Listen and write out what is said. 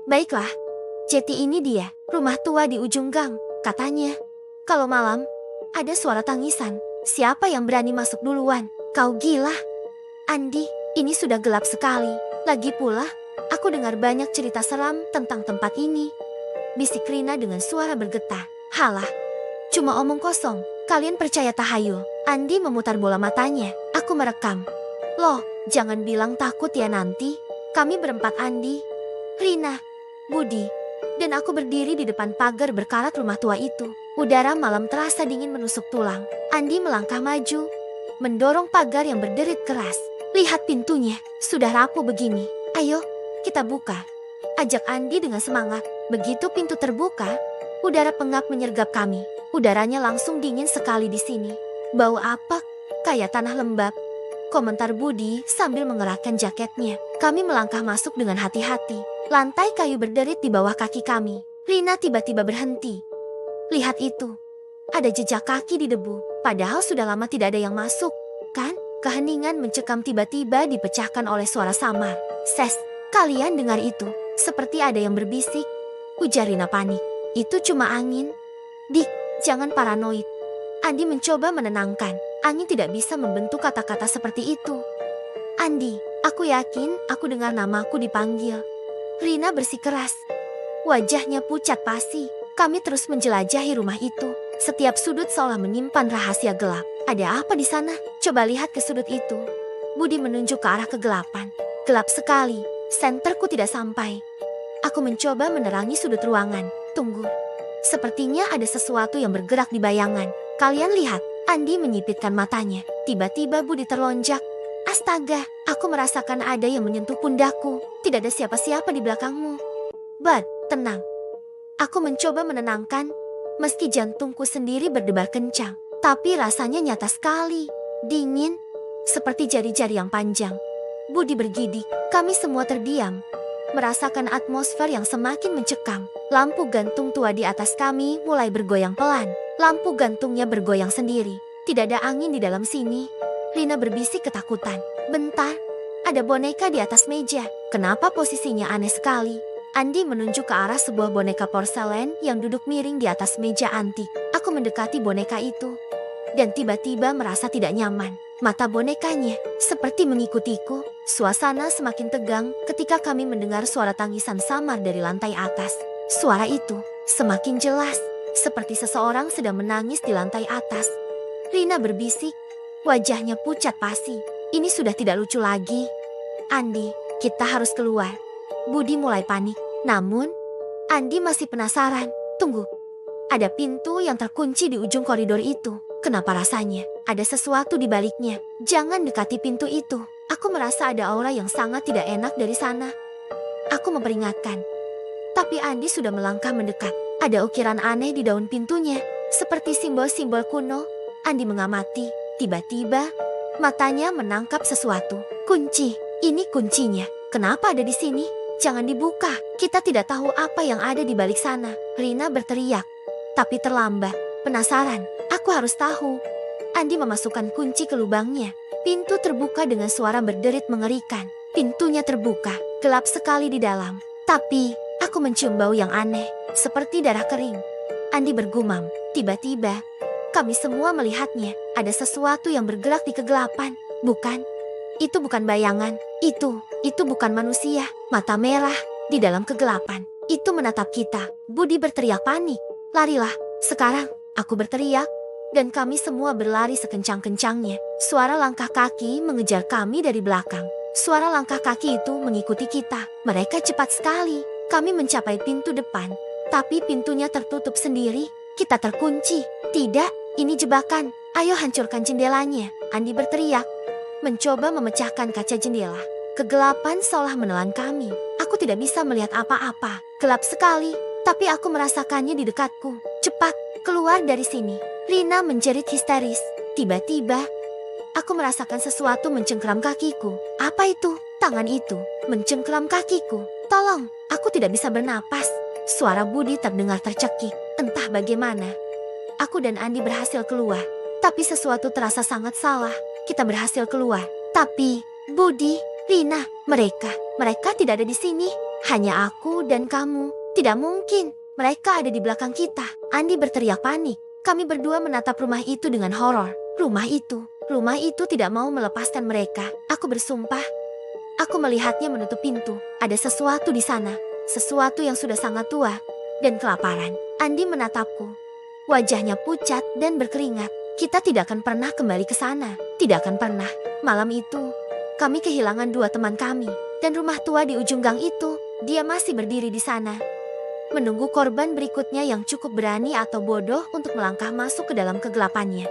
Baiklah, jadi ini dia, rumah tua di ujung gang, katanya. Kalau malam, ada suara tangisan. Siapa yang berani masuk duluan? Kau gila. Andi, ini sudah gelap sekali. Lagi pula, aku dengar banyak cerita seram tentang tempat ini. Bisik Rina dengan suara bergetar. Halah, cuma omong kosong. Kalian percaya tahayul? Andi memutar bola matanya. Aku merekam. Loh, jangan bilang takut ya nanti. Kami berempat, Andi, Rina, Budi, dan aku berdiri di depan pagar berkarat rumah tua itu. Udara malam terasa dingin menusuk tulang. Andi melangkah maju, mendorong pagar yang berderit keras. Lihat pintunya, sudah rapuh begini. Ayo, kita buka. Ajak Andi dengan semangat. Begitu pintu terbuka, udara pengap menyergap kami. Udaranya langsung dingin sekali di sini. Bau apa? Kayak tanah lembab, komentar Budi sambil mengeratkan jaketnya. Kami melangkah masuk dengan hati-hati. Lantai kayu berderit di bawah kaki kami. Rina tiba-tiba berhenti. Lihat itu. Ada jejak kaki di debu. Padahal sudah lama tidak ada yang masuk. Kan? Keheningan mencekam tiba-tiba dipecahkan oleh suara samar. Ses, kalian dengar itu? Seperti ada yang berbisik. Ujar Rina panik. Itu cuma angin. Dik, jangan paranoid. Andi mencoba menenangkan. Angin tidak bisa membentuk kata-kata seperti itu. Andi, aku yakin aku dengar namaku dipanggil. Rina bersikeras. Wajahnya pucat pasi. Kami terus menjelajahi rumah itu. Setiap sudut seolah menyimpan rahasia gelap. Ada apa di sana? Coba lihat ke sudut itu. Budi menunjuk ke arah kegelapan. Gelap sekali. Senterku tidak sampai. Aku mencoba menerangi sudut ruangan. Tunggu. Sepertinya ada sesuatu yang bergerak di bayangan. Kalian lihat. Andi menyipitkan matanya. Tiba-tiba Budi terlonjak. Astaga, aku merasakan ada yang menyentuh pundakku. Tidak ada siapa-siapa di belakangmu. Bud, tenang. Aku mencoba menenangkan, meski jantungku sendiri berdebar kencang. Tapi rasanya nyata sekali. Dingin, seperti jari-jari yang panjang. Budi bergidik, kami semua terdiam. Merasakan atmosfer yang semakin mencekam. Lampu gantung tua di atas kami mulai bergoyang pelan. Lampu gantungnya bergoyang sendiri. Tidak ada angin di dalam sini. Rina berbisik ketakutan. Bentar, ada boneka di atas meja. Kenapa posisinya aneh sekali? Andi menunjuk ke arah sebuah boneka porselen yang duduk miring di atas meja antik. Aku mendekati boneka itu. Dan tiba-tiba merasa tidak nyaman. Mata bonekanya seperti mengikutiku. Suasana semakin tegang ketika kami mendengar suara tangisan samar dari lantai atas. Suara itu semakin jelas, seperti seseorang sedang menangis di lantai atas. Rina berbisik, wajahnya pucat pasi. Ini sudah tidak lucu lagi. Andi, kita harus keluar. Budi mulai panik. Namun, Andi masih penasaran. Tunggu, ada pintu yang terkunci di ujung koridor itu. Kenapa rasanya ada sesuatu di baliknya? Jangan dekati pintu itu. Aku merasa ada aura yang sangat tidak enak dari sana. Aku memperingatkan. Tapi Andi sudah melangkah mendekat. Ada ukiran aneh di daun pintunya, seperti simbol-simbol kuno. Andi mengamati. Tiba-tiba, matanya menangkap sesuatu. Kunci. Ini kuncinya. Kenapa ada di sini? Jangan dibuka. Kita tidak tahu apa yang ada di balik sana. Rina berteriak. Tapi terlambat. Penasaran. Aku harus tahu. Andi memasukkan kunci ke lubangnya. Pintu terbuka dengan suara berderit mengerikan. Pintunya terbuka. Gelap sekali di dalam. Tapi, aku mencium bau yang aneh. Seperti darah kering. Andi bergumam. Tiba-tiba, kami semua melihatnya. Ada sesuatu yang bergerak di kegelapan. Bukan. Itu bukan bayangan. Itu bukan manusia. Mata merah di dalam kegelapan. Itu menatap kita. Budi berteriak panik. Larilah. Sekarang, aku berteriak. Dan kami semua berlari sekencang-kencangnya. Suara langkah kaki mengejar kami dari belakang. Suara langkah kaki itu mengikuti kita. Mereka cepat sekali. Kami mencapai pintu depan. Tapi pintunya tertutup sendiri. Kita terkunci. Tidak, ini jebakan. Ayo hancurkan jendelanya. Andi berteriak. Mencoba memecahkan kaca jendela. Kegelapan seolah menelan kami. Aku tidak bisa melihat apa-apa. Gelap sekali. Tapi aku merasakannya di dekatku. Cepat, keluar dari sini. Rina menjerit histeris. Tiba-tiba, aku merasakan sesuatu mencengkeram kakiku. Apa itu? Tangan itu mencengkeram kakiku. Tolong, aku tidak bisa bernapas. Suara Budi terdengar tercekik. Entah bagaimana. Aku dan Andi berhasil keluar. Tapi sesuatu terasa sangat salah. Kita berhasil keluar. Tapi, Budi, Rina, mereka tidak ada di sini. Hanya aku dan kamu. Tidak mungkin. Mereka ada di belakang kita. Andi berteriak panik. Kami berdua menatap rumah itu dengan horor. Rumah itu tidak mau melepaskan mereka. Aku bersumpah. Aku melihatnya menutup pintu. Ada sesuatu di sana. Sesuatu yang sudah sangat tua dan kelaparan. Andi menatapku. Wajahnya pucat dan berkeringat. Kita tidak akan pernah kembali ke sana. Tidak akan pernah. Malam itu, kami kehilangan 2 teman kami. Dan rumah tua di ujung gang itu, dia masih berdiri di sana. Menunggu korban berikutnya yang cukup berani atau bodoh untuk melangkah masuk ke dalam kegelapannya.